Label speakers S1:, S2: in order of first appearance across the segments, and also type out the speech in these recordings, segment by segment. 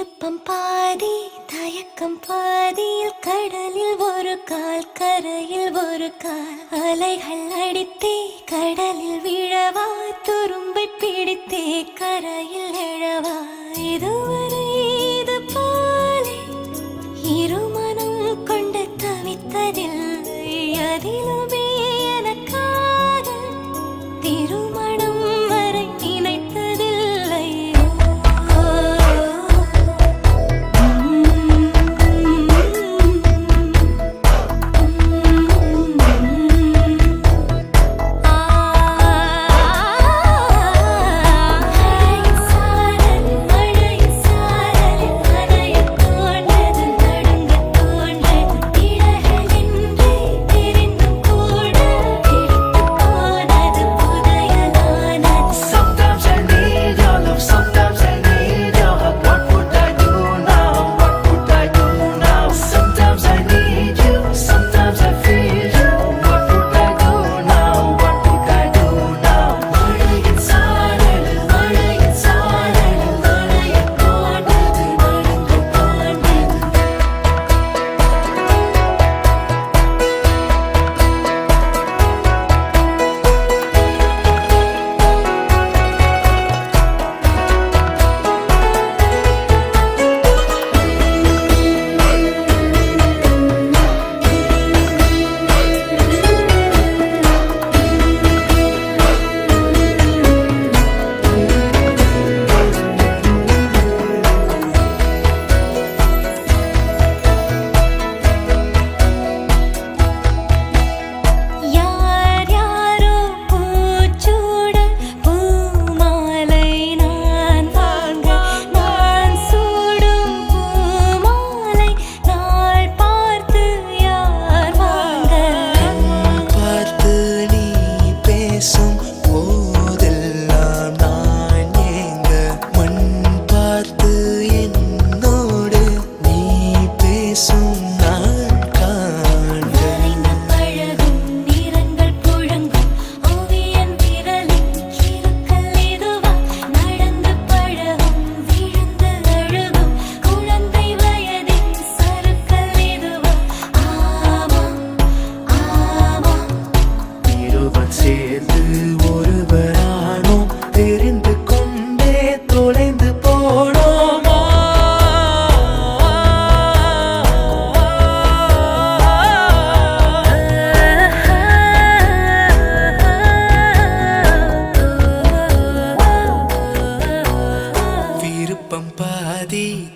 S1: விருப்பம் பாதி தயக்கம் பாதியில் கடலில் ஒரு கால் கரையில் ஒரு கால் அலைகள் அடித்தே கடலில் விழவா துரும்பை பிடித்தே கரையில் எழவா இதுவரை இது போலே இருமனம் கொண்டு தவித்ததில்லை அதிலுமே எனக்காக திருமணம் வரை நினைத்ததில்லை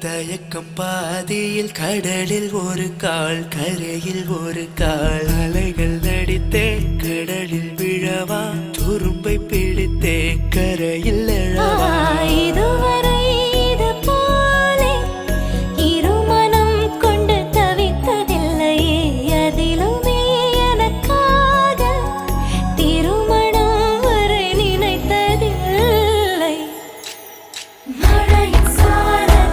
S2: தயக்கம் பாதியில் கடலில் ஒரு கால் கரையில் ஒரு கால் அலைகள் அடித்தே கடலில் விழவா துரும்பை பிடித்தே கரையில் எழவா
S1: இதுவரை இது போலே இருமனம் கொண்டு தவித்ததில்லையே அதிலுமே எனக்காக திருமணம் வரை நினைத்ததில்லை மழையின் சாரல்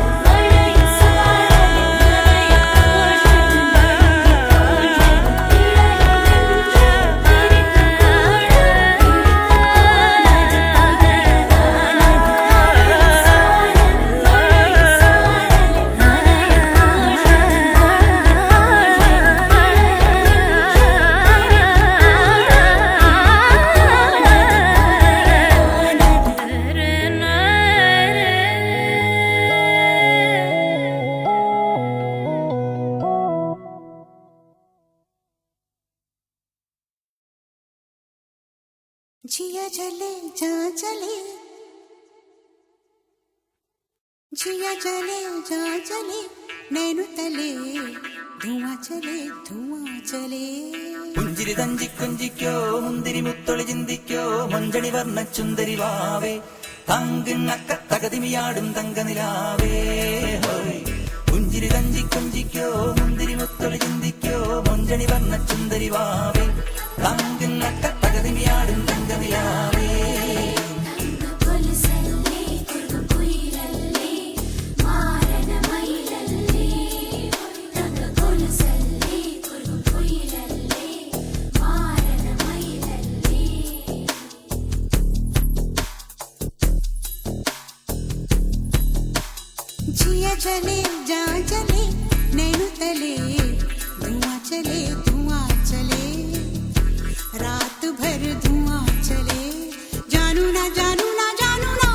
S3: जिया चले जा चले जिया चले जा चले नैनु तले धुआं चले
S4: പുഞ്ചിരി തഞ്ചി കുഞ്ചിക്കോ മുന്തിരി മുത്തൊളി ചിന്തിക്കോ മഞ്ചണി വർണ്ണ ചുന്ദരി വാവേ തങ്കിണ്ണക്ക തകതിമിയാടും തങ്കനിലാവേ ഹോയ് പുഞ്ചിരി തഞ്ചി കുഞ്ചിക്കോ മുന്തിരി മുത്തൊളി ചിന്തിക്കോ മഞ്ചണി വർണ്ണ ചുന്ദരി വാവേ തങ്കിണ്ണക്ക തകതിമിയാടും തങ്കനിലാവേ
S3: जिया जिया जले जा जले नैनो तले धुआं चले रात भर धुआं चले जानू ना जानू ना जानू ना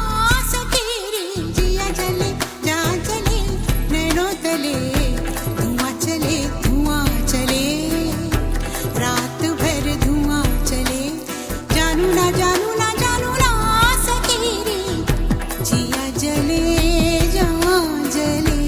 S3: सकेरी जिया जले जा जले नैनो तले धुआं चले रात भर धुआं चले जानू ना जानू ना जानू ना सकेरी जिया जले जा जले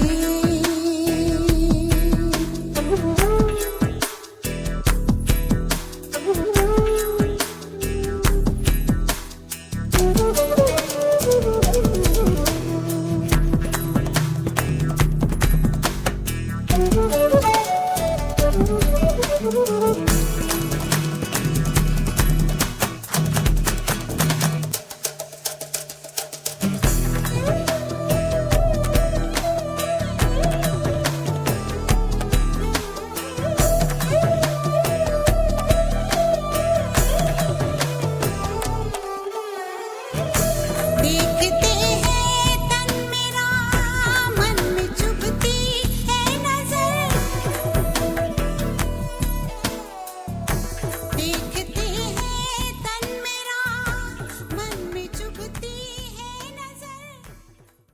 S3: देखते